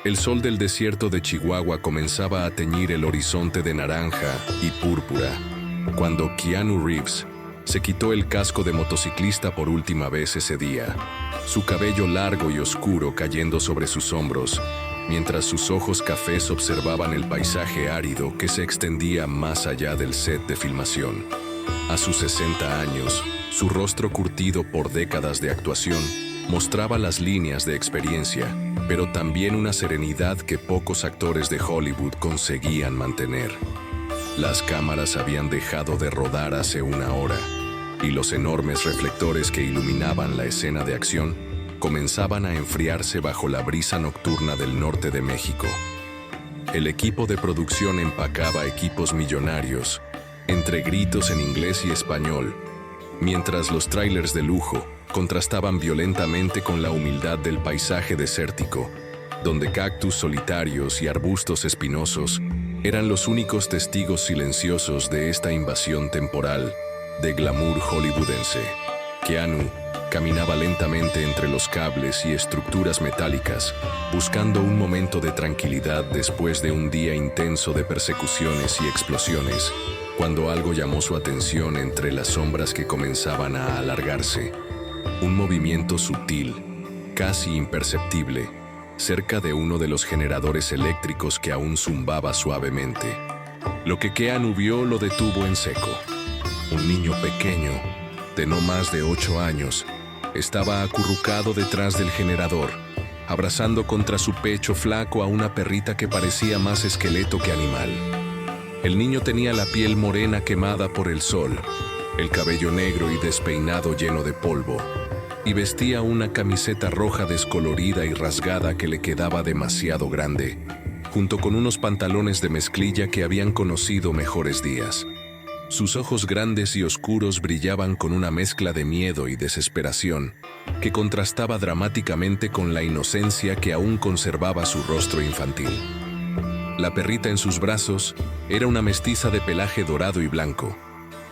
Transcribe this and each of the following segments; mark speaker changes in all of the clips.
Speaker 1: El sol del desierto de Chihuahua comenzaba a teñir el horizonte de naranja y púrpura, cuando Keanu Reeves se quitó el casco de motociclista por última vez ese día, su cabello largo y oscuro cayendo sobre sus hombros, mientras sus ojos cafés observaban el paisaje árido que se extendía más allá del set de filmación. A sus 60 años, su rostro curtido por décadas de actuación mostraba las líneas de experiencia, pero también una serenidad que pocos actores de Hollywood conseguían mantener. Las cámaras habían dejado de rodar hace una hora, y los enormes reflectores que iluminaban la escena de acción comenzaban a enfriarse bajo la brisa nocturna del norte de México. El equipo de producción empacaba equipos millonarios, entre gritos en inglés y español, mientras los trailers de lujo contrastaban violentamente con la humildad del paisaje desértico, donde cactus solitarios y arbustos espinosos eran los únicos testigos silenciosos de esta invasión temporal de glamour hollywoodense. Keanu caminaba lentamente entre los cables y estructuras metálicas, buscando un momento de tranquilidad después de un día intenso de persecuciones y explosiones, cuando algo llamó su atención entre las sombras que comenzaban a alargarse. Un movimiento sutil, casi imperceptible, cerca de uno de los generadores eléctricos que aún zumbaba suavemente. Lo que Keanu vio lo detuvo en seco. Un niño pequeño, de no más de 8 años, estaba acurrucado detrás del generador, abrazando contra su pecho flaco a una perrita que parecía más esqueleto que animal. El niño tenía la piel morena quemada por el sol, el cabello negro y despeinado lleno de polvo, y vestía una camiseta roja descolorida y rasgada que le quedaba demasiado grande, junto con unos pantalones de mezclilla que habían conocido mejores días. Sus ojos grandes y oscuros brillaban con una mezcla de miedo y desesperación, que contrastaba dramáticamente con la inocencia que aún conservaba su rostro infantil. La perrita en sus brazos era una mestiza de pelaje dorado y blanco,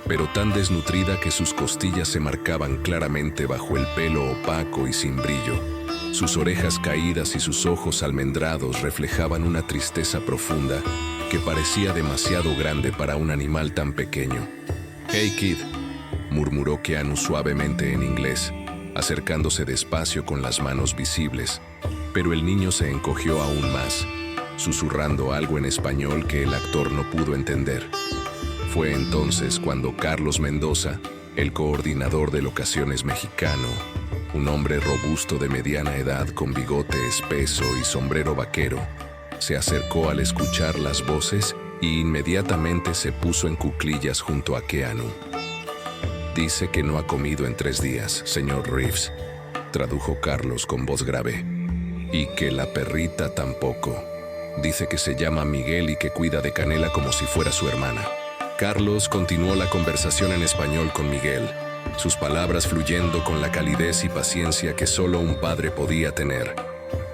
Speaker 1: pero tan desnutrida que sus costillas se marcaban claramente bajo el pelo opaco y sin brillo. Sus orejas caídas y sus ojos almendrados reflejaban una tristeza profunda que parecía demasiado grande para un animal tan pequeño. «Hey, kid», murmuró Keanu suavemente en inglés, acercándose despacio con las manos visibles, pero el niño se encogió aún más, susurrando algo en español que el actor no pudo entender. Fue entonces cuando Carlos Mendoza, el coordinador de locaciones mexicano, un hombre robusto de mediana edad con bigote espeso y sombrero vaquero, se acercó al escuchar las voces y inmediatamente se puso en cuclillas junto a Keanu. «Dice que no ha comido en 3 días, señor Reeves», tradujo Carlos con voz grave. «Y que la perrita tampoco. Dice que se llama Miguel y que cuida de Canela como si fuera su hermana». Carlos continuó la conversación en español con Miguel, sus palabras fluyendo con la calidez y paciencia que solo un padre podía tener,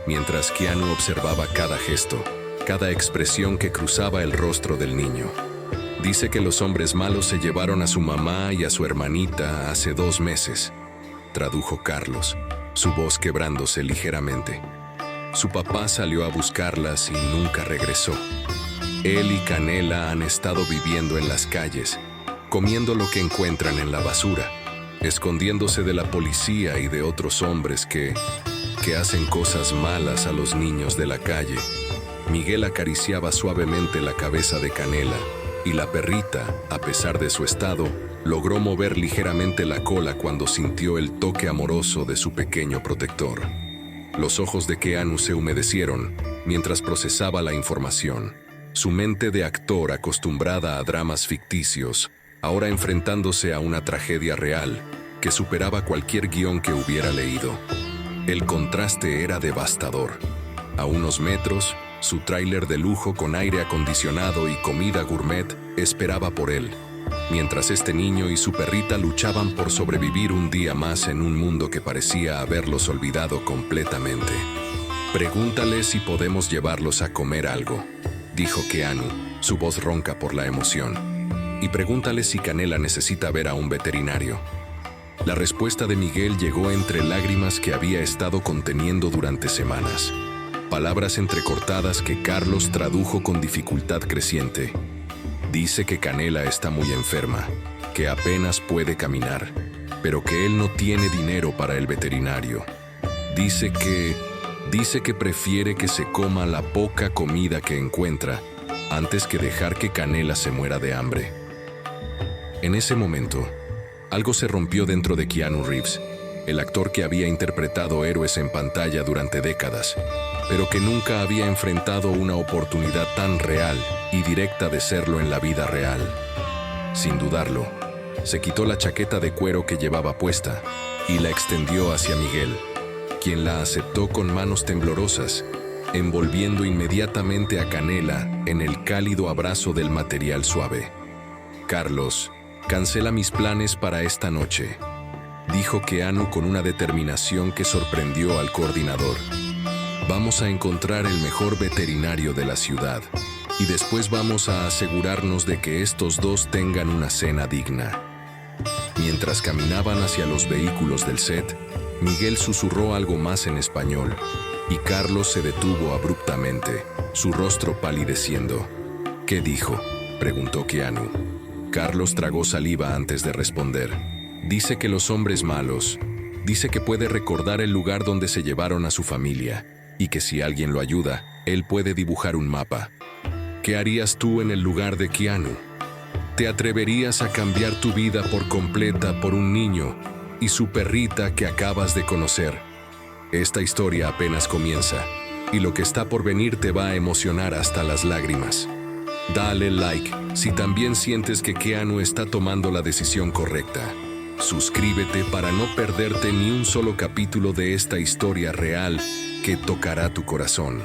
Speaker 1: mientras Keanu observaba cada gesto, cada expresión que cruzaba el rostro del niño. «Dice que los hombres malos se llevaron a su mamá y a su hermanita hace 2 meses», tradujo Carlos, su voz quebrándose ligeramente. «Su papá salió a buscarlas y nunca regresó. Él y Canela han estado viviendo en las calles, comiendo lo que encuentran en la basura, escondiéndose de la policía y de otros hombres que hacen cosas malas a los niños de la calle». Miguel acariciaba suavemente la cabeza de Canela, y la perrita, a pesar de su estado, logró mover ligeramente la cola cuando sintió el toque amoroso de su pequeño protector. Los ojos de Keanu se humedecieron mientras procesaba la información. Su mente de actor acostumbrada a dramas ficticios, ahora enfrentándose a una tragedia real que superaba cualquier guión que hubiera leído. El contraste era devastador. A unos metros, su tráiler de lujo con aire acondicionado y comida gourmet esperaba por él, mientras este niño y su perrita luchaban por sobrevivir un día más en un mundo que parecía haberlos olvidado completamente. «Pregúntale si podemos llevarlos a comer algo», dijo Keanu, su voz ronca por la emoción. «Y pregúntale si Canela necesita ver a un veterinario». La respuesta de Miguel llegó entre lágrimas que había estado conteniendo durante semanas. palabras entrecortadas que Carlos tradujo con dificultad creciente. Dice que Canela está muy enferma, que apenas puede caminar, pero que él no tiene dinero para el veterinario. Dice que prefiere que se coma la poca comida que encuentra antes que dejar que Canela se muera de hambre. En ese momento, algo se rompió dentro de Keanu Reeves, el actor que había interpretado héroes en pantalla durante décadas, pero que nunca había enfrentado una oportunidad tan real y directa de serlo en la vida real. Sin dudarlo, se quitó la chaqueta de cuero que llevaba puesta y la extendió hacia Miguel, quien la aceptó con manos temblorosas, envolviendo inmediatamente a Canela en el cálido abrazo del material suave. «Carlos, cancela mis planes para esta noche», dijo Keanu con una determinación que sorprendió al coordinador. «Vamos a encontrar el mejor veterinario de la ciudad y después vamos a asegurarnos de que estos dos tengan una cena digna». Mientras caminaban hacia los vehículos del set, Miguel susurró algo más en español y Carlos se detuvo abruptamente, su rostro palideciendo. «¿Qué dijo?», preguntó Keanu. Carlos tragó saliva antes de responder. «Dice que los hombres malos, dice que puede recordar el lugar donde se llevaron a su familia y que si alguien lo ayuda, él puede dibujar un mapa. ¿Qué harías tú en el lugar de Keanu? ¿Te atreverías a cambiar tu vida por completa por un niño y su perrita que acabas de conocer? Esta historia apenas comienza y lo que está por venir te va a emocionar hasta las lágrimas. Dale like si también sientes que Keanu está tomando la decisión correcta. Suscríbete para no perderte ni un solo capítulo de esta historia real que tocará tu corazón.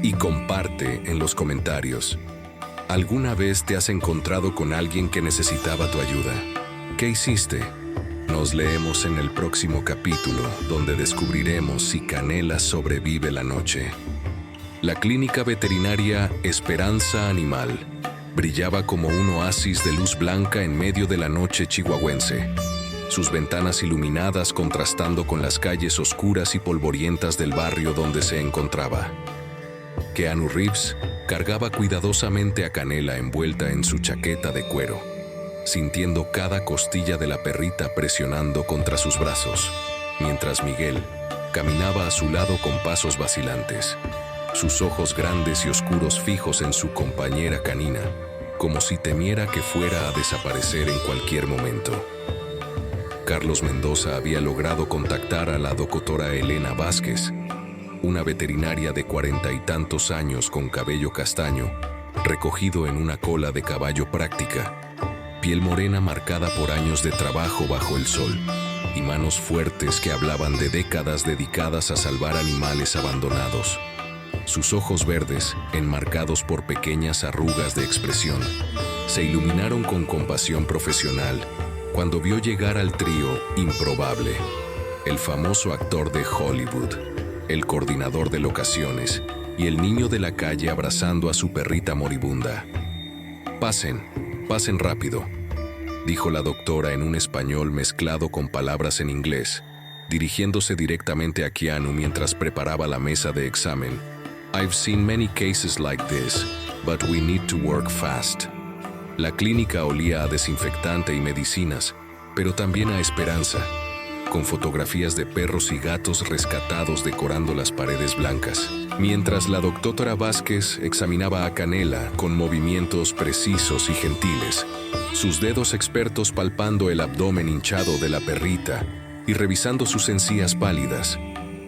Speaker 1: Y comparte en los comentarios. ¿Alguna vez te has encontrado con alguien que necesitaba tu ayuda? ¿Qué hiciste? Nos leemos en el próximo capítulo, donde descubriremos si Canela sobrevive la noche. La clínica veterinaria Esperanza Animal brillaba como un oasis de luz blanca en medio de la noche chihuahuense, sus ventanas iluminadas contrastando con las calles oscuras y polvorientas del barrio donde se encontraba. Keanu Reeves cargaba cuidadosamente a Canela envuelta en su chaqueta de cuero, sintiendo cada costilla de la perrita presionando contra sus brazos, mientras Miguel caminaba a su lado con pasos vacilantes, sus ojos grandes y oscuros fijos en su compañera canina, como si temiera que fuera a desaparecer en cualquier momento. Carlos Mendoza había logrado contactar a la doctora Elena Vázquez, una veterinaria de 40 y tantos años con cabello castaño, recogido en una cola de caballo práctica, piel morena marcada por años de trabajo bajo el sol, y manos fuertes que hablaban de décadas dedicadas a salvar animales abandonados. Sus ojos verdes, enmarcados por pequeñas arrugas de expresión, se iluminaron con compasión profesional cuando vio llegar al trío improbable, el famoso actor de Hollywood, el coordinador de locaciones y el niño de la calle abrazando a su perrita moribunda. Pasen rápido», dijo la doctora en un español mezclado con palabras en inglés, dirigiéndose directamente a Keanu mientras preparaba la mesa de examen. «I've seen many cases like this, but we need to work fast». La clínica olía a desinfectante y medicinas, pero también a esperanza, con fotografías de perros y gatos rescatados decorando las paredes blancas, mientras la doctora Vázquez examinaba a Canela con movimientos precisos y gentiles, sus dedos expertos palpando el abdomen hinchado de la perrita y revisando sus encías pálidas.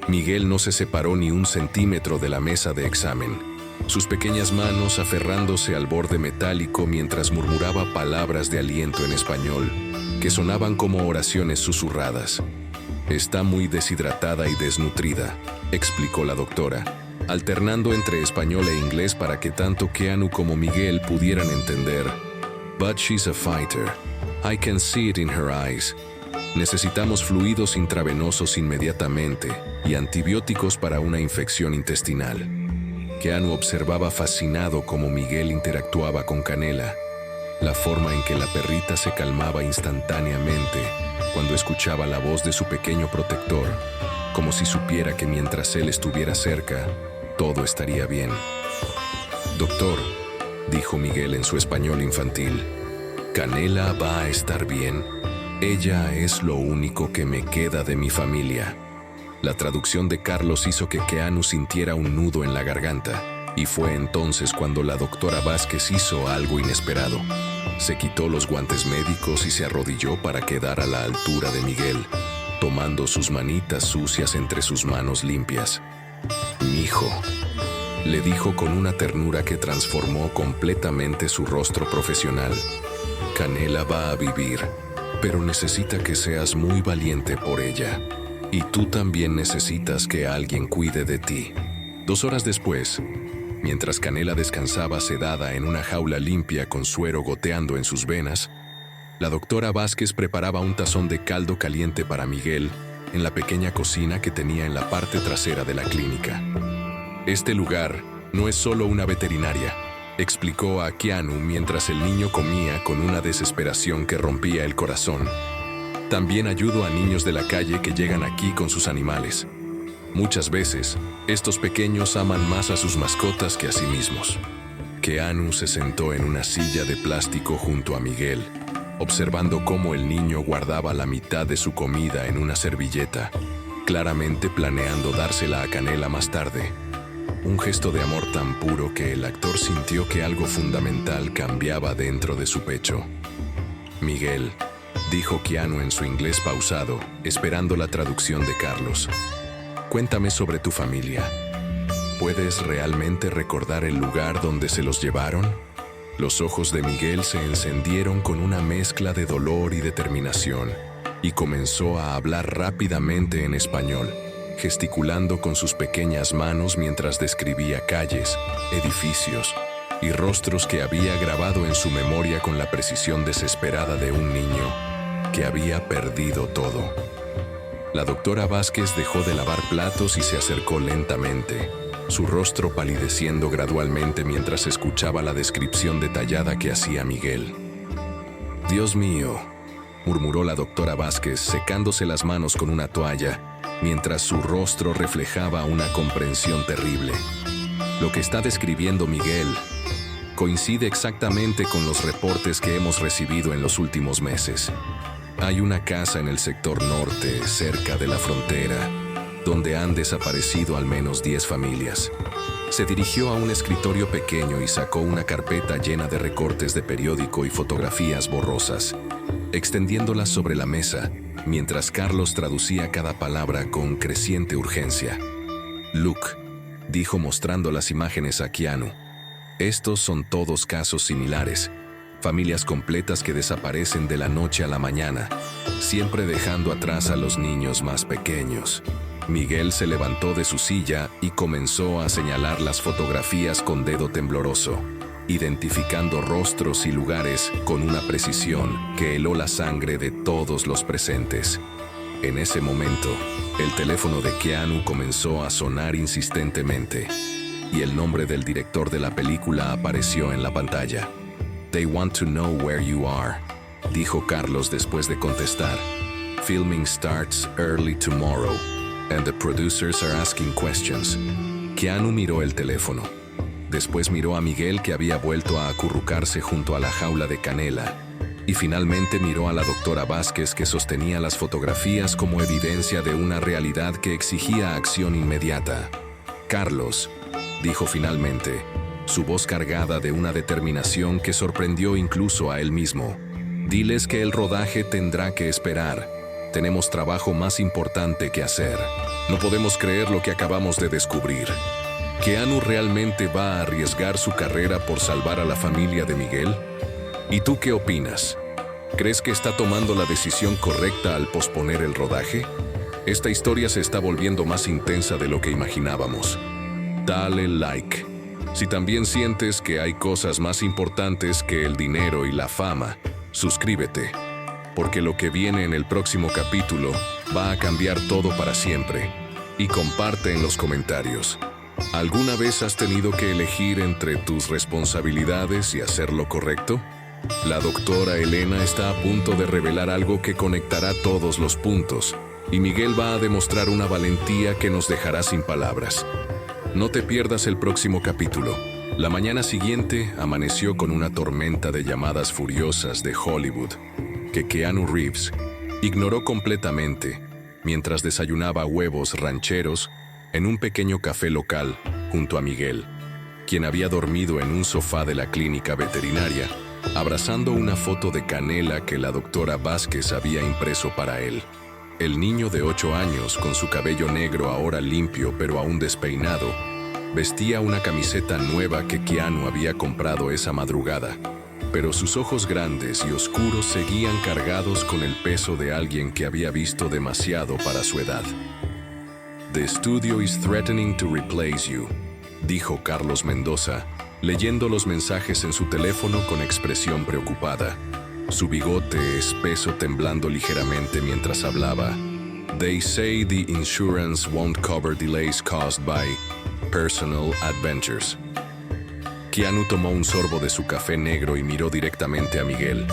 Speaker 1: Miguel no se separó ni un centímetro de la mesa de examen, sus pequeñas manos aferrándose al borde metálico mientras murmuraba palabras de aliento en español, que sonaban como oraciones susurradas. «Está muy deshidratada y desnutrida», explicó la doctora, alternando entre español e inglés para que tanto Keanu como Miguel pudieran entender. «But she's a fighter. I can see it in her eyes. Necesitamos fluidos intravenosos inmediatamente y antibióticos para una infección intestinal». Keanu observaba fascinado cómo Miguel interactuaba con Canela, la forma en que la perrita se calmaba instantáneamente cuando escuchaba la voz de su pequeño protector, como si supiera que mientras él estuviera cerca, todo estaría bien. «Doctor», dijo Miguel en su español infantil, «Canela va a estar bien. Ella es lo único que me queda de mi familia». La traducción de Carlos hizo que Keanu sintiera un nudo en la garganta, y fue entonces cuando la doctora Vázquez hizo algo inesperado. Se quitó los guantes médicos y se arrodilló para quedar a la altura de Miguel, tomando sus manitas sucias entre sus manos limpias. «Mijo», le dijo con una ternura que transformó completamente su rostro profesional. «Canela va a vivir, pero necesita que seas muy valiente por ella. Y tú también necesitas que alguien cuide de ti». 2 horas después, mientras Canela descansaba sedada en una jaula limpia con suero goteando en sus venas, la doctora Vázquez preparaba un tazón de caldo caliente para Miguel en la pequeña cocina que tenía en la parte trasera de la clínica. «Este lugar no es solo una veterinaria», explicó a Keanu mientras el niño comía con una desesperación que rompía el corazón. «También ayudo a niños de la calle que llegan aquí con sus animales. Muchas veces, estos pequeños aman más a sus mascotas que a sí mismos». Keanu se sentó en una silla de plástico junto a Miguel, observando cómo el niño guardaba la mitad de su comida en una servilleta, claramente planeando dársela a Canela más tarde. Un gesto de amor tan puro que el actor sintió que algo fundamental cambiaba dentro de su pecho. «Miguel», dijo Keanu en su inglés pausado, esperando la traducción de Carlos, «cuéntame sobre tu familia. ¿Puedes realmente recordar el lugar donde se los llevaron?». Los ojos de Miguel se encendieron con una mezcla de dolor y determinación, y comenzó a hablar rápidamente en español, gesticulando con sus pequeñas manos mientras describía calles, edificios y rostros que había grabado en su memoria con la precisión desesperada de un niño que había perdido todo. La doctora Vázquez dejó de lavar platos y se acercó lentamente, su rostro palideciendo gradualmente mientras escuchaba la descripción detallada que hacía Miguel. «Dios mío», murmuró la doctora Vázquez, secándose las manos con una toalla, mientras su rostro reflejaba una comprensión terrible. «Lo que está describiendo Miguel coincide exactamente con los reportes que hemos recibido en los últimos meses. Hay una casa en el sector norte, cerca de la frontera, donde han desaparecido al menos 10 familias». Se dirigió a un escritorio pequeño y sacó una carpeta llena de recortes de periódico y fotografías borrosas, extendiéndolas sobre la mesa, mientras Carlos traducía cada palabra con creciente urgencia. «Luke», dijo mostrando las imágenes a Keanu, «estos son todos casos similares. Familias completas que desaparecen de la noche a la mañana, siempre dejando atrás a los niños más pequeños». Miguel se levantó de su silla y comenzó a señalar las fotografías con dedo tembloroso, identificando rostros y lugares con una precisión que heló la sangre de todos los presentes. En ese momento, el teléfono de Keanu comenzó a sonar insistentemente, y el nombre del director de la película apareció en la pantalla. «They want to know where you are», dijo Carlos después de contestar. «Filming starts early tomorrow, and the producers are asking questions». Keanu miró el teléfono. Después miró a Miguel, que había vuelto a acurrucarse junto a la jaula de Canela, y finalmente miró a la doctora Vázquez, que sostenía las fotografías como evidencia de una realidad que exigía acción inmediata. «Carlos», dijo finalmente, su voz cargada de una determinación que sorprendió incluso a él mismo, «diles que el rodaje tendrá que esperar. Tenemos trabajo más importante que hacer. No podemos creer lo que acabamos de descubrir. ¿Keanu realmente va a arriesgar su carrera por salvar a la familia de Miguel? ¿Y tú qué opinas? ¿Crees que está tomando la decisión correcta al posponer el rodaje? Esta historia se está volviendo más intensa de lo que imaginábamos. Dale like. Si también sientes que hay cosas más importantes que el dinero y la fama, suscríbete, porque lo que viene en el próximo capítulo va a cambiar todo para siempre. Y comparte en los comentarios. ¿Alguna vez has tenido que elegir entre tus responsabilidades y hacer lo correcto? La doctora Elena está a punto de revelar algo que conectará todos los puntos, y Miguel va a demostrar una valentía que nos dejará sin palabras. No te pierdas el próximo capítulo. La mañana siguiente amaneció con una tormenta de llamadas furiosas de Hollywood, que Keanu Reeves ignoró completamente mientras desayunaba huevos rancheros en un pequeño café local junto a Miguel, quien había dormido en un sofá de la clínica veterinaria, abrazando una foto de Canela que la doctora Vázquez había impreso para él. El niño de 8 años, con su cabello negro ahora limpio pero aún despeinado, vestía una camiseta nueva que Keanu había comprado esa madrugada, pero sus ojos grandes y oscuros seguían cargados con el peso de alguien que había visto demasiado para su edad. "The studio is threatening to replace you", dijo Carlos Mendoza, leyendo los mensajes en su teléfono con expresión preocupada, su bigote espeso temblando ligeramente mientras hablaba. "They say the insurance won't cover delays caused by personal adventures". Keanu tomó un sorbo de su café negro y miró directamente a Miguel,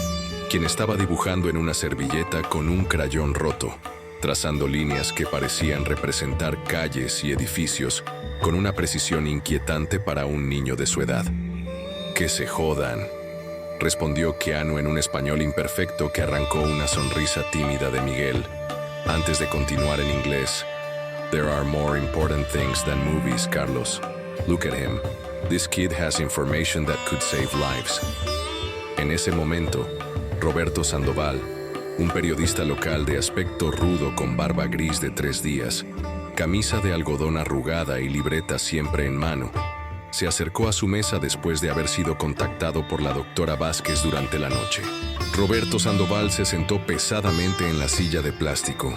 Speaker 1: quien estaba dibujando en una servilleta con un crayón roto, trazando líneas que parecían representar calles y edificios con una precisión inquietante para un niño de su edad. "Que se jodan", respondió Keanu en un español imperfecto que arrancó una sonrisa tímida de Miguel. Antes de continuar en inglés, "There are more important things than movies, Carlos. Look at him. This kid has information that could save lives". En ese momento, Roberto Sandoval, un periodista local de aspecto rudo con barba gris de 3 días, camisa de algodón arrugada y libreta siempre en mano, se acercó a su mesa después de haber sido contactado por la doctora Vázquez durante la noche. Roberto Sandoval se sentó pesadamente en la silla de plástico,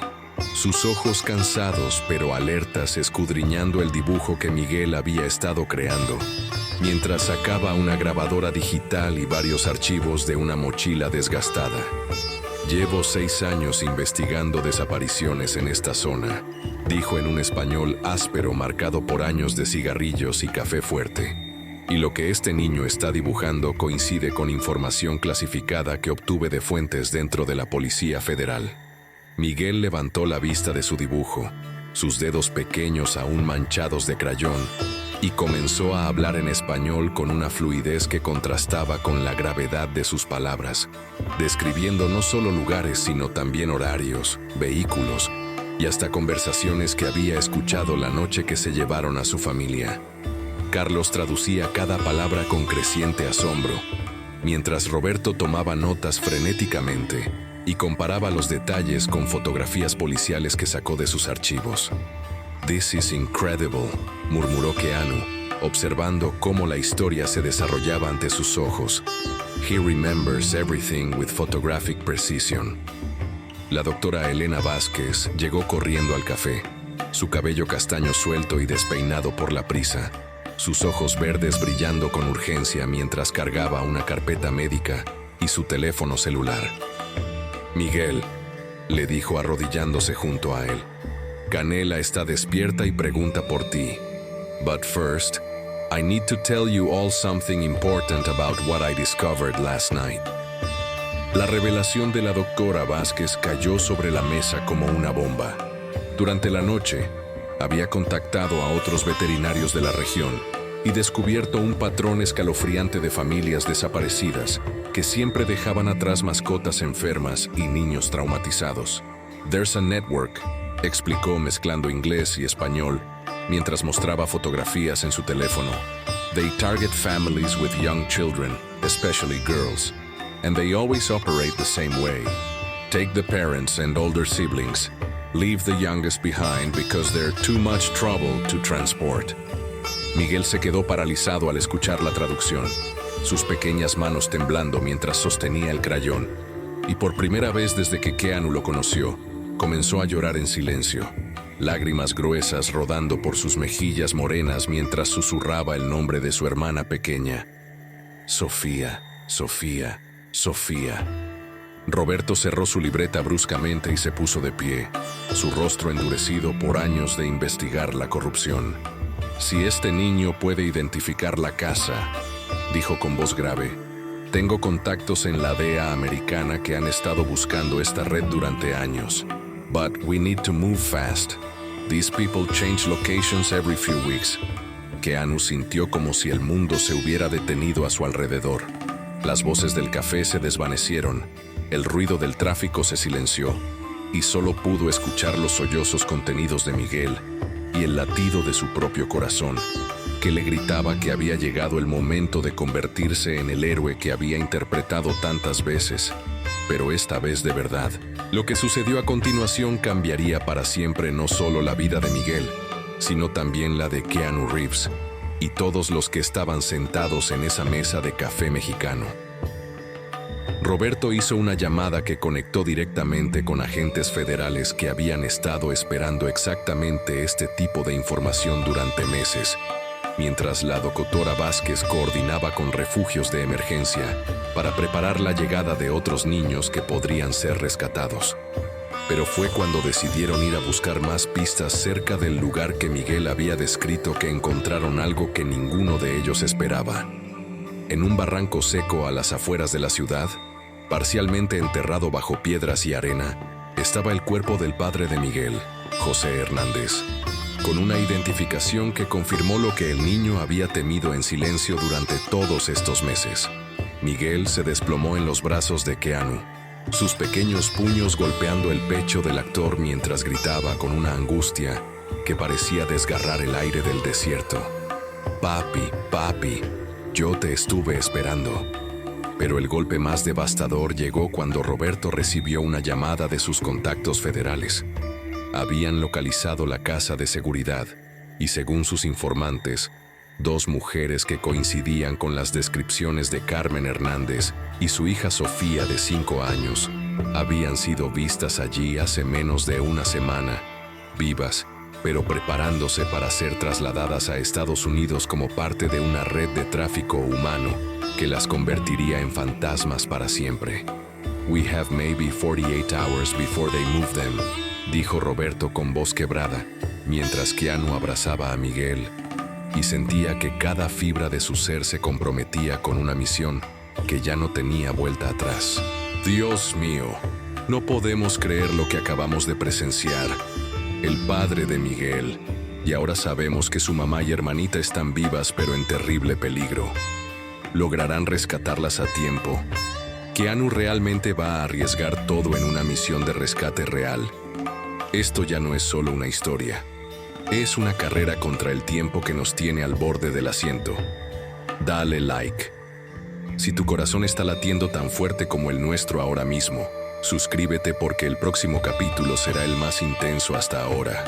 Speaker 1: sus ojos cansados pero alertas escudriñando el dibujo que Miguel había estado creando, mientras sacaba una grabadora digital y varios archivos de una mochila desgastada. "Llevo 6 años investigando desapariciones en esta zona", dijo en un español áspero marcado por años de cigarrillos y café fuerte. "Y lo que este niño está dibujando coincide con información clasificada que obtuve de fuentes dentro de la Policía Federal". Miguel levantó la vista de su dibujo, sus dedos pequeños aún manchados de crayón, y comenzó a hablar en español con una fluidez que contrastaba con la gravedad de sus palabras, describiendo no solo lugares sino también horarios, vehículos y hasta conversaciones que había escuchado la noche que se llevaron a su familia. Carlos traducía cada palabra con creciente asombro, mientras Roberto tomaba notas frenéticamente y comparaba los detalles con fotografías policiales que sacó de sus archivos. "This is incredible", murmuró Keanu, observando cómo la historia se desarrollaba ante sus ojos. "He remembers everything with photographic precision". La doctora Elena Vázquez llegó corriendo al café, su cabello castaño suelto y despeinado por la prisa, sus ojos verdes brillando con urgencia mientras cargaba una carpeta médica y su teléfono celular. "Miguel", le dijo arrodillándose junto a él, "Canela está despierta y pregunta por ti. But first, I need to tell you all something important about what I discovered last night". La revelación de la doctora Vázquez cayó sobre la mesa como una bomba. Durante la noche, había contactado a otros veterinarios de la región y descubierto un patrón escalofriante de familias desaparecidas que siempre dejaban atrás mascotas enfermas y niños traumatizados. "There's a network", explicó mezclando inglés y español mientras mostraba fotografías en su teléfono. "They target families with young children, especially girls, and they always operate the same way. Take the parents and older siblings. Leave the youngest behind because they're too much trouble to transport". Miguel se quedó paralizado al escuchar la traducción, sus pequeñas manos temblando mientras sostenía el crayón, y por primera vez desde que Keanu lo conoció, comenzó a llorar en silencio, lágrimas gruesas rodando por sus mejillas morenas mientras susurraba el nombre de su hermana pequeña. "Sofía, Sofía, Sofía". Roberto cerró su libreta bruscamente y se puso de pie, su rostro endurecido por años de investigar la corrupción. "Si este niño puede identificar la casa", dijo con voz grave, "tengo contactos en la DEA americana que han estado buscando esta red durante años. But we need to move fast. These people change locations every few weeks. Keanu sintió como si el mundo se hubiera detenido a su alrededor. Las voces del café se desvanecieron, el ruido del tráfico se silenció, y solo pudo escuchar los sollozos contenidos de Miguel y el latido de su propio corazón, que le gritaba que había llegado el momento de convertirse en el héroe que había interpretado tantas veces, pero esta vez de verdad. Lo que sucedió a continuación cambiaría para siempre no solo la vida de Miguel, sino también la de Keanu Reeves y todos los que estaban sentados en esa mesa de café mexicano. Roberto hizo una llamada que conectó directamente con agentes federales que habían estado esperando exactamente este tipo de información durante meses, mientras la doctora Vázquez coordinaba con refugios de emergencia para preparar la llegada de otros niños que podrían ser rescatados. Pero fue cuando decidieron ir a buscar más pistas cerca del lugar que Miguel había descrito que encontraron algo que ninguno de ellos esperaba. En un barranco seco a las afueras de la ciudad, parcialmente enterrado bajo piedras y arena, estaba el cuerpo del padre de Miguel, José Hernández, con una identificación que confirmó lo que el niño había temido en silencio durante todos estos meses. Miguel se desplomó en los brazos de Keanu, sus pequeños puños golpeando el pecho del actor mientras gritaba con una angustia que parecía desgarrar el aire del desierto. «Papi, papi, yo te estuve esperando». Pero el golpe más devastador llegó cuando Roberto recibió una llamada de sus contactos federales. Habían localizado la casa de seguridad y, según sus informantes, 2 mujeres que coincidían con las descripciones de Carmen Hernández y su hija Sofía de 5 años, habían sido vistas allí hace menos de una semana, vivas, pero preparándose para ser trasladadas a Estados Unidos como parte de una red de tráfico humano que las convertiría en fantasmas para siempre. «We have maybe 48 hours before they move them», dijo Roberto con voz quebrada, mientras Keanu abrazaba a Miguel y sentía que cada fibra de su ser se comprometía con una misión que ya no tenía vuelta atrás. «Dios mío, no podemos creer lo que acabamos de presenciar. El padre de Miguel, y ahora sabemos que su mamá y hermanita están vivas pero en terrible peligro. ¿Lograrán rescatarlas a tiempo? ¿Keanu realmente va a arriesgar todo en una misión de rescate real? Esto ya no es solo una historia. Es una carrera contra el tiempo que nos tiene al borde del asiento. Dale like. Si tu corazón está latiendo tan fuerte como el nuestro ahora mismo, suscríbete porque el próximo capítulo será el más intenso hasta ahora.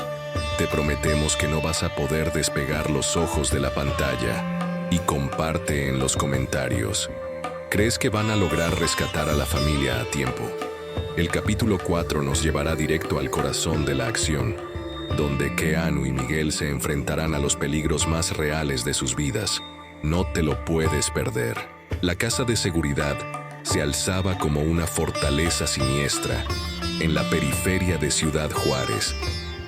Speaker 1: Te prometemos que no vas a poder despegar los ojos de la pantalla. Y comparte en los comentarios. ¿Crees que van a lograr rescatar a la familia a tiempo? El capítulo 4 nos llevará directo al corazón de la acción, donde Keanu y Miguel se enfrentarán a los peligros más reales de sus vidas. No te lo puedes perder. La casa de seguridad se alzaba como una fortaleza siniestra en la periferia de Ciudad Juárez,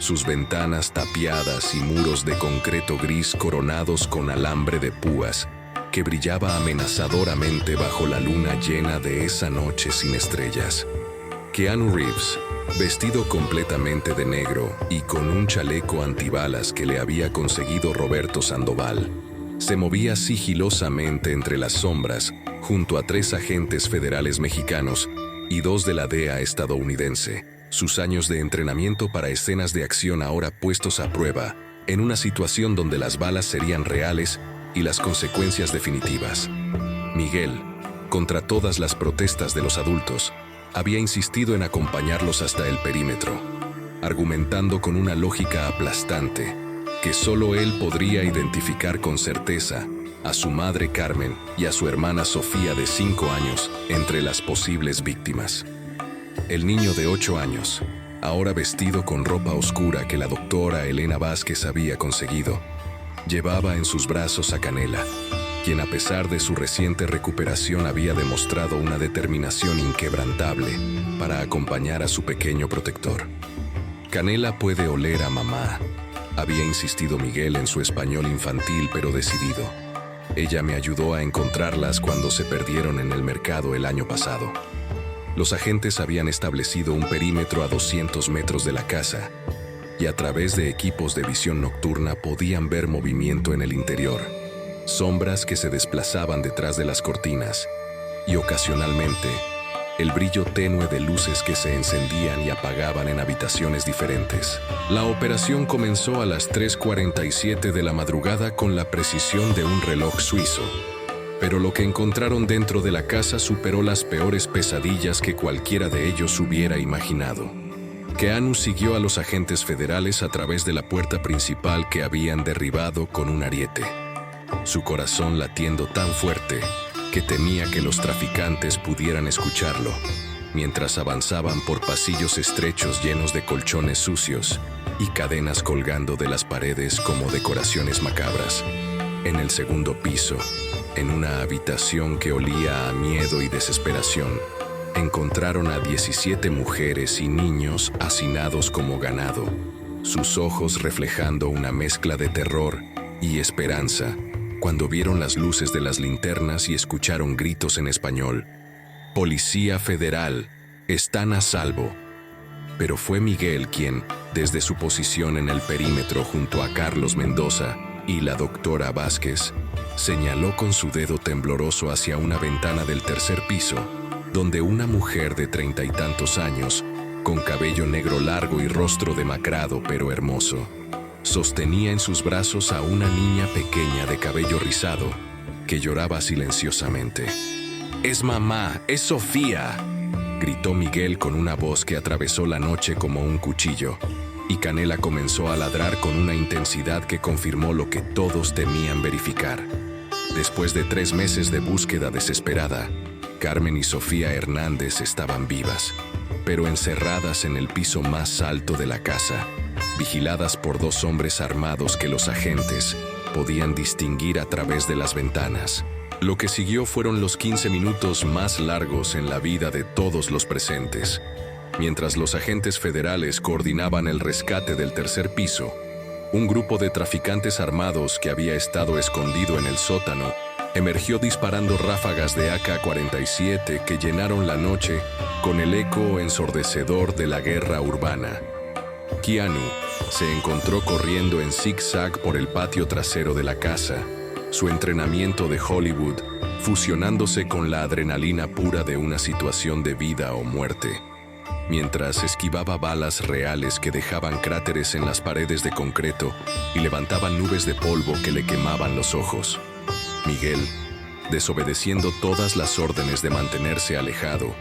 Speaker 1: sus ventanas tapiadas y muros de concreto gris coronados con alambre de púas que brillaba amenazadoramente bajo la luna llena de esa noche sin estrellas. Keanu Reeves, vestido completamente de negro y con un chaleco antibalas que le había conseguido Roberto Sandoval, se movía sigilosamente entre las sombras junto a 3 agentes federales mexicanos y 2 de la DEA estadounidense, sus años de entrenamiento para escenas de acción ahora puestos a prueba, en una situación donde las balas serían reales y las consecuencias definitivas. Miguel, contra todas las protestas de los adultos, había insistido en acompañarlos hasta el perímetro, argumentando con una lógica aplastante que solo él podría identificar con certeza a su madre Carmen y a su hermana Sofía de 5 años entre las posibles víctimas. El niño de 8 años, ahora vestido con ropa oscura que la doctora Elena Vázquez había conseguido, llevaba en sus brazos a Canela, quien a pesar de su reciente recuperación había demostrado una determinación inquebrantable para acompañar a su pequeño protector. «Canela puede oler a mamá», había insistido Miguel en su español infantil pero decidido. «Ella me ayudó a encontrarlas cuando se perdieron en el mercado el año pasado». Los agentes habían establecido un perímetro a 200 metros de la casa, y y a través de equipos de visión nocturna podían ver movimiento en el interior, sombras que se desplazaban detrás de las cortinas y ocasionalmente el brillo tenue de luces que se encendían y apagaban en habitaciones diferentes. La operación comenzó a las 3:47 de la madrugada con la precisión de un reloj suizo, pero lo que encontraron dentro de la casa superó las peores pesadillas que cualquiera de ellos hubiera imaginado. Keanu siguió a los agentes federales a través de la puerta principal que habían derribado con un ariete, su corazón latiendo tan fuerte que temía que los traficantes pudieran escucharlo, mientras avanzaban por pasillos estrechos llenos de colchones sucios y cadenas colgando de las paredes como decoraciones macabras. En el segundo piso, en una habitación que olía a miedo y desesperación, encontraron a 17 mujeres y niños hacinados como ganado, sus ojos reflejando una mezcla de terror y esperanza cuando vieron las luces de las linternas y escucharon gritos en español: «Policía Federal, están a salvo». Pero fue Miguel quien, desde su posición en el perímetro junto a Carlos Mendoza y la doctora Vázquez, señaló con su dedo tembloroso hacia una ventana del tercer piso, donde una mujer de 30 y tantos años, con cabello negro largo y rostro demacrado pero hermoso, sostenía en sus brazos a una niña pequeña de cabello rizado que lloraba silenciosamente. «¡Es mamá! ¡Es Sofía!», gritó Miguel con una voz que atravesó la noche como un cuchillo, y Canela comenzó a ladrar con una intensidad que confirmó lo que todos temían verificar. Después de 3 meses de búsqueda desesperada, Carmen y Sofía Hernández estaban vivas, pero encerradas en el piso más alto de la casa, vigiladas por 2 hombres armados que los agentes podían distinguir a través de las ventanas. Lo que siguió fueron los 15 minutos más largos en la vida de todos los presentes. Mientras los agentes federales coordinaban el rescate del tercer piso, un grupo de traficantes armados que había estado escondido en el sótano emergió disparando ráfagas de AK-47 que llenaron la noche con el eco ensordecedor de la guerra urbana. Keanu se encontró corriendo en zigzag por el patio trasero de la casa, su entrenamiento de Hollywood fusionándose con la adrenalina pura de una situación de vida o muerte, mientras esquivaba balas reales que dejaban cráteres en las paredes de concreto y levantaban nubes de polvo que le quemaban los ojos. Miguel, desobedeciendo todas las órdenes de mantenerse alejado,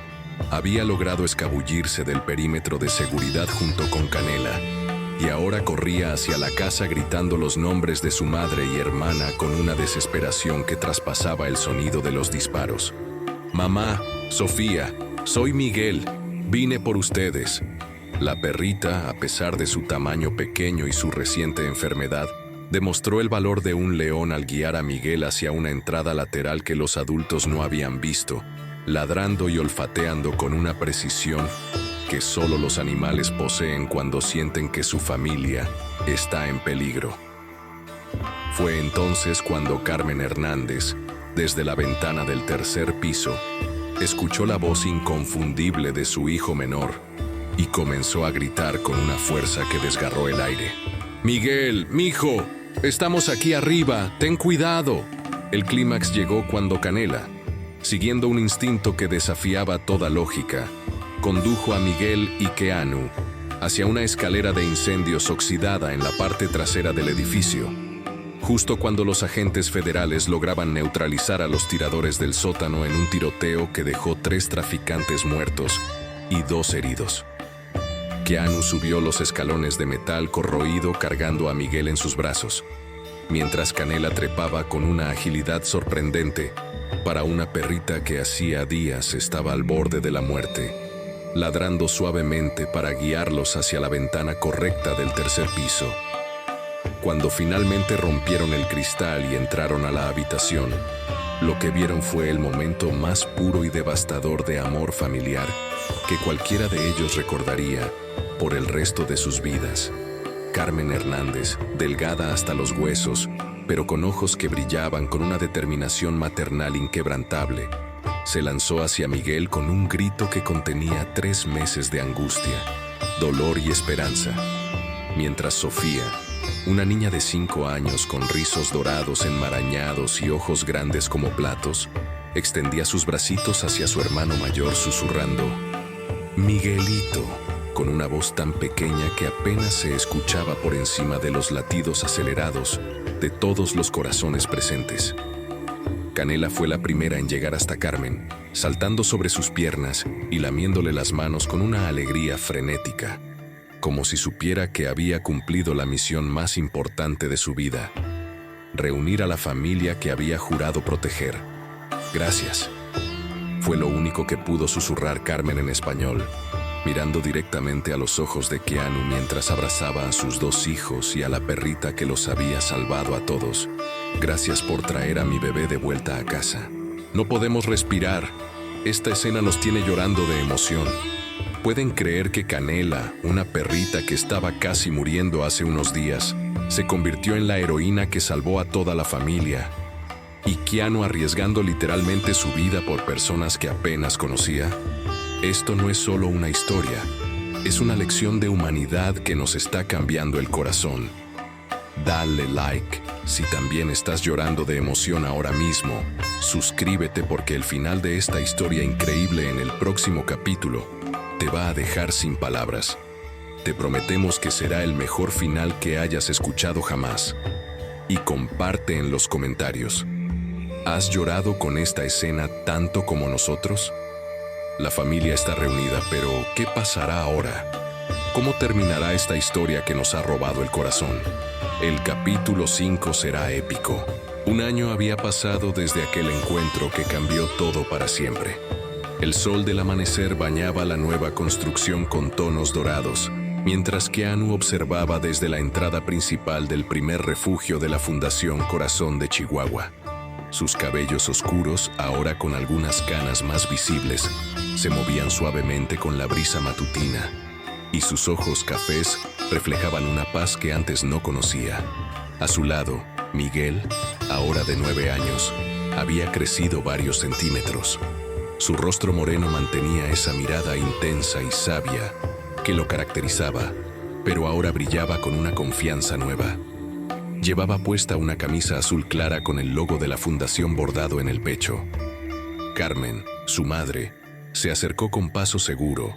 Speaker 1: había logrado escabullirse del perímetro de seguridad junto con Canela, y ahora corría hacia la casa gritando los nombres de su madre y hermana con una desesperación que traspasaba el sonido de los disparos. «Mamá, Sofía, soy Miguel, vine por ustedes». La perrita, a pesar de su tamaño pequeño y su reciente enfermedad, demostró el valor de un león al guiar a Miguel hacia una entrada lateral que los adultos no habían visto, ladrando y olfateando con una precisión que solo los animales poseen cuando sienten que su familia está en peligro. Fue entonces cuando Carmen Hernández, desde la ventana del tercer piso, escuchó la voz inconfundible de su hijo menor y comenzó a gritar con una fuerza que desgarró el aire. «Miguel, mijo, estamos aquí arriba, ten cuidado». El clímax llegó cuando Canela, siguiendo un instinto que desafiaba toda lógica, condujo a Miguel y Keanu hacia una escalera de incendios oxidada en la parte trasera del edificio, justo cuando los agentes federales lograban neutralizar a los tiradores del sótano en un tiroteo que dejó 3 traficantes muertos y 2 heridos. Keanu subió los escalones de metal corroído cargando a Miguel en sus brazos, mientras Canela trepaba con una agilidad sorprendente para una perrita que hacía días estaba al borde de la muerte, ladrando suavemente para guiarlos hacia la ventana correcta del tercer piso. Cuando finalmente rompieron el cristal y entraron a la habitación, lo que vieron fue el momento más puro y devastador de amor familiar que cualquiera de ellos recordaría por el resto de sus vidas. Carmen Hernández, delgada hasta los huesos, pero con ojos que brillaban con una determinación maternal inquebrantable, se lanzó hacia Miguel con un grito que contenía 3 meses de angustia, dolor y esperanza. mientras Sofía, una niña de 5 años con rizos dorados enmarañados y ojos grandes como platos, extendía sus bracitos hacia su hermano mayor susurrando, «Miguelito», con una voz tan pequeña que apenas se escuchaba por encima de los latidos acelerados de todos los corazones presentes. Canela fue la primera en llegar hasta Carmen, saltando sobre sus piernas y lamiéndole las manos con una alegría frenética, como si supiera que había cumplido la misión más importante de su vida, reunir a la familia que había jurado proteger. «Gracias», fue lo único que pudo susurrar Carmen en español, mirando directamente a los ojos de Keanu mientras abrazaba a sus 2 hijos y a la perrita que los había salvado a todos. «Gracias por traer a mi bebé de vuelta a casa. No podemos respirar. Esta escena nos tiene llorando de emoción. ¿Pueden creer que Canela, una perrita que estaba casi muriendo hace unos días, se convirtió en la heroína que salvó a toda la familia? Y Keanu arriesgando literalmente su vida por personas que apenas conocía? Esto no es solo una historia, es una lección de humanidad que nos está cambiando el corazón. Dale like si también estás llorando de emoción ahora mismo. Suscríbete porque el final de esta historia increíble en el próximo capítulo te va a dejar sin palabras. Te prometemos que será el mejor final que hayas escuchado jamás. Y comparte en los comentarios. ¿Has llorado con esta escena tanto como nosotros? La familia está reunida, pero ¿qué pasará ahora? ¿Cómo terminará esta historia que nos ha robado el corazón? El capítulo 5 será épico. Un año había pasado desde aquel encuentro que cambió todo para siempre. El sol del amanecer bañaba la nueva construcción con tonos dorados, mientras Keanu observaba desde la entrada principal del primer refugio de la Fundación Corazón de Chihuahua. Sus cabellos oscuros, ahora con algunas canas más visibles, se movían suavemente con la brisa matutina, y sus ojos cafés reflejaban una paz que antes no conocía. A su lado, Miguel, ahora de 9 años, había crecido varios centímetros. Su rostro moreno mantenía esa mirada intensa y sabia que lo caracterizaba, pero ahora brillaba con una confianza nueva. Llevaba puesta una camisa azul clara con el logo de la fundación bordado en el pecho. Carmen, su madre, se acercó con paso seguro,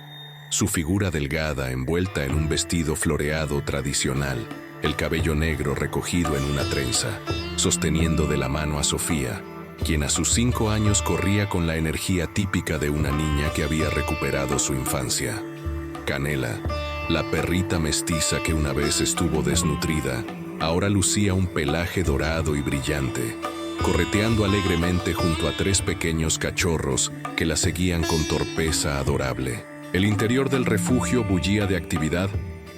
Speaker 1: su figura delgada envuelta en un vestido floreado tradicional, el cabello negro recogido en una trenza, sosteniendo de la mano a Sofía, quien a sus 5 años corría con la energía típica de una niña que había recuperado su infancia. Canela, la perrita mestiza que una vez estuvo desnutrida, ahora lucía un pelaje dorado y brillante, correteando alegremente junto a 3 pequeños cachorros que la seguían con torpeza adorable. El interior del refugio bullía de actividad,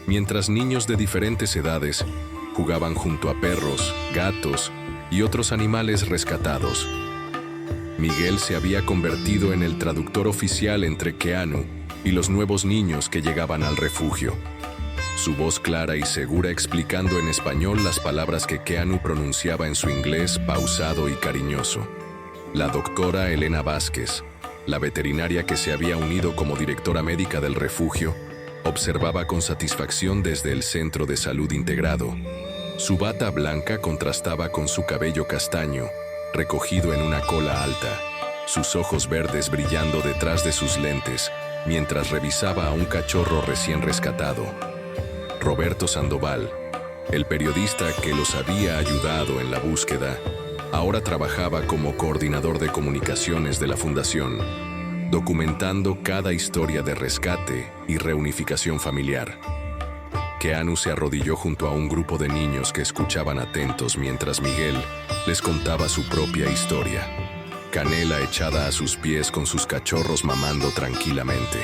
Speaker 1: mientras niños de diferentes edades jugaban junto a perros, gatos y otros animales rescatados. Miguel se había convertido en el traductor oficial entre Keanu y los nuevos niños que llegaban al refugio. Su voz clara y segura explicando en español las palabras que Keanu pronunciaba en su inglés pausado y cariñoso. La doctora Elena Vázquez, la veterinaria que se había unido como directora médica del refugio, observaba con satisfacción desde el centro de salud integrado. Su bata blanca contrastaba con su cabello castaño, recogido en una cola alta, sus ojos verdes brillando detrás de sus lentes, mientras revisaba a un cachorro recién rescatado. Roberto Sandoval, el periodista que los había ayudado en la búsqueda, ahora trabajaba como coordinador de comunicaciones de la fundación, documentando cada historia de rescate y reunificación familiar. Keanu se arrodilló junto a un grupo de niños que escuchaban atentos mientras Miguel les contaba su propia historia. Canela echada a sus pies con sus cachorros mamando tranquilamente.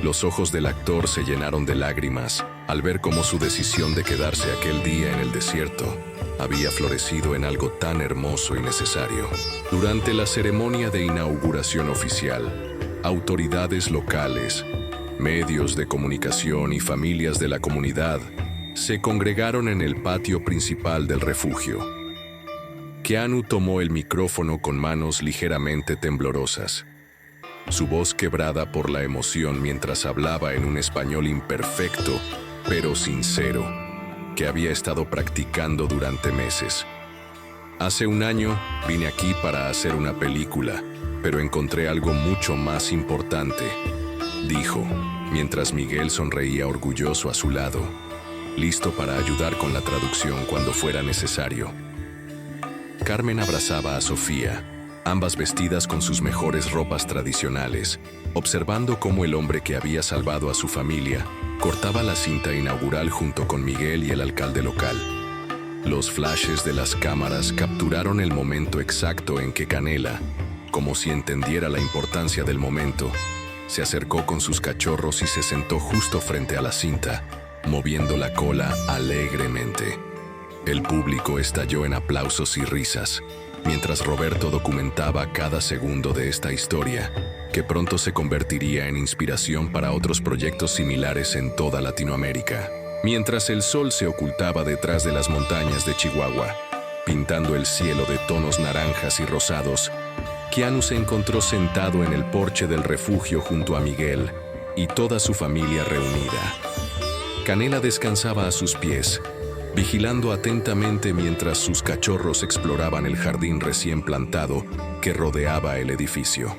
Speaker 1: Los ojos del actor se llenaron de lágrimas al ver cómo su decisión de quedarse aquel día en el desierto había florecido en algo tan hermoso y necesario. Durante la ceremonia de inauguración oficial, autoridades locales, medios de comunicación y familias de la comunidad se congregaron en el patio principal del refugio. Keanu tomó el micrófono con manos ligeramente temblorosas, su voz quebrada por la emoción mientras hablaba en un español imperfecto, pero sincero, que había estado practicando durante meses. Hace un año vine aquí para hacer una película, pero encontré algo mucho más importante, dijo, mientras Miguel sonreía orgulloso a su lado, listo para ayudar con la traducción cuando fuera necesario. Carmen abrazaba a Sofía, ambas vestidas con sus mejores ropas tradicionales, observando cómo el hombre que había salvado a su familia cortaba la cinta inaugural junto con Miguel y el alcalde local. Los flashes de las cámaras capturaron el momento exacto en que Canela, como si entendiera la importancia del momento, se acercó con sus cachorros y se sentó justo frente a la cinta, moviendo la cola alegremente. El público estalló en aplausos y risas, mientras Roberto documentaba cada segundo de esta historia, que pronto se convertiría en inspiración para otros proyectos similares en toda Latinoamérica. Mientras el sol se ocultaba detrás de las montañas de Chihuahua, pintando el cielo de tonos naranjas y rosados, Keanu se encontró sentado en el porche del refugio junto a Miguel y toda su familia reunida. Canela descansaba a sus pies, vigilando atentamente mientras sus cachorros exploraban el jardín recién plantado que rodeaba el edificio.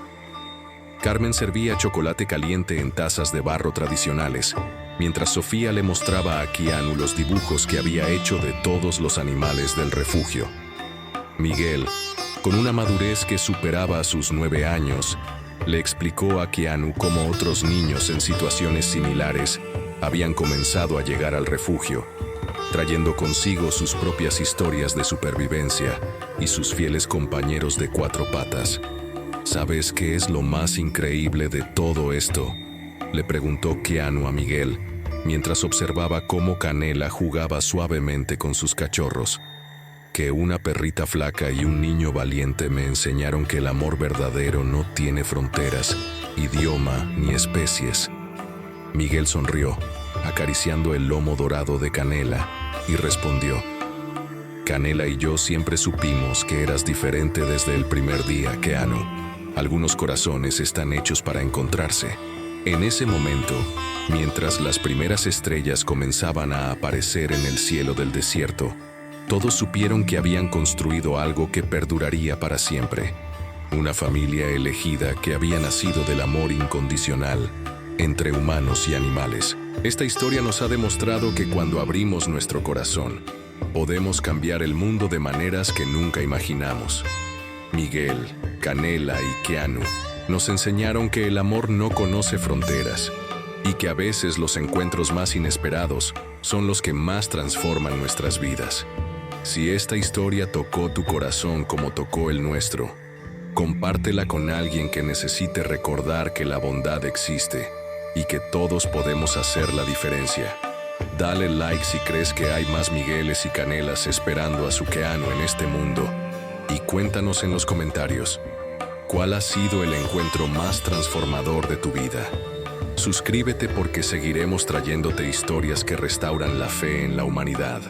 Speaker 1: Carmen servía chocolate caliente en tazas de barro tradicionales, mientras Sofía le mostraba a Keanu los dibujos que había hecho de todos los animales del refugio. Miguel, con una madurez que superaba a sus 9 años, le explicó a Keanu cómo otros niños en situaciones similares habían comenzado a llegar al refugio, trayendo consigo sus propias historias de supervivencia y sus fieles compañeros de 4 patas. ¿Sabes qué es lo más increíble de todo esto?, le preguntó Keanu a Miguel, mientras observaba cómo Canela jugaba suavemente con sus cachorros. Que una perrita flaca y un niño valiente me enseñaron que el amor verdadero no tiene fronteras, idioma ni especies. Miguel sonrió, acariciando el lomo dorado de Canela, y respondió: Canela y yo siempre supimos que eras diferente desde el primer día, Keanu. Algunos corazones están hechos para encontrarse. En ese momento, mientras las primeras estrellas comenzaban a aparecer en el cielo del desierto, todos supieron que habían construido algo que perduraría para siempre. Una familia elegida que había nacido del amor incondicional entre humanos y animales. Esta historia nos ha demostrado que cuando abrimos nuestro corazón, podemos cambiar el mundo de maneras que nunca imaginamos. Miguel, Canela y Keanu nos enseñaron que el amor no conoce fronteras y que a veces los encuentros más inesperados son los que más transforman nuestras vidas. Si esta historia tocó tu corazón como tocó el nuestro, compártela con alguien que necesite recordar que la bondad existe y que todos podemos hacer la diferencia. Dale like si crees que hay más Migueles y Canelas esperando a su Keanu en este mundo y cuéntanos en los comentarios cuál ha sido el encuentro más transformador de tu vida. Suscríbete porque seguiremos trayéndote historias que restauran la fe en la humanidad.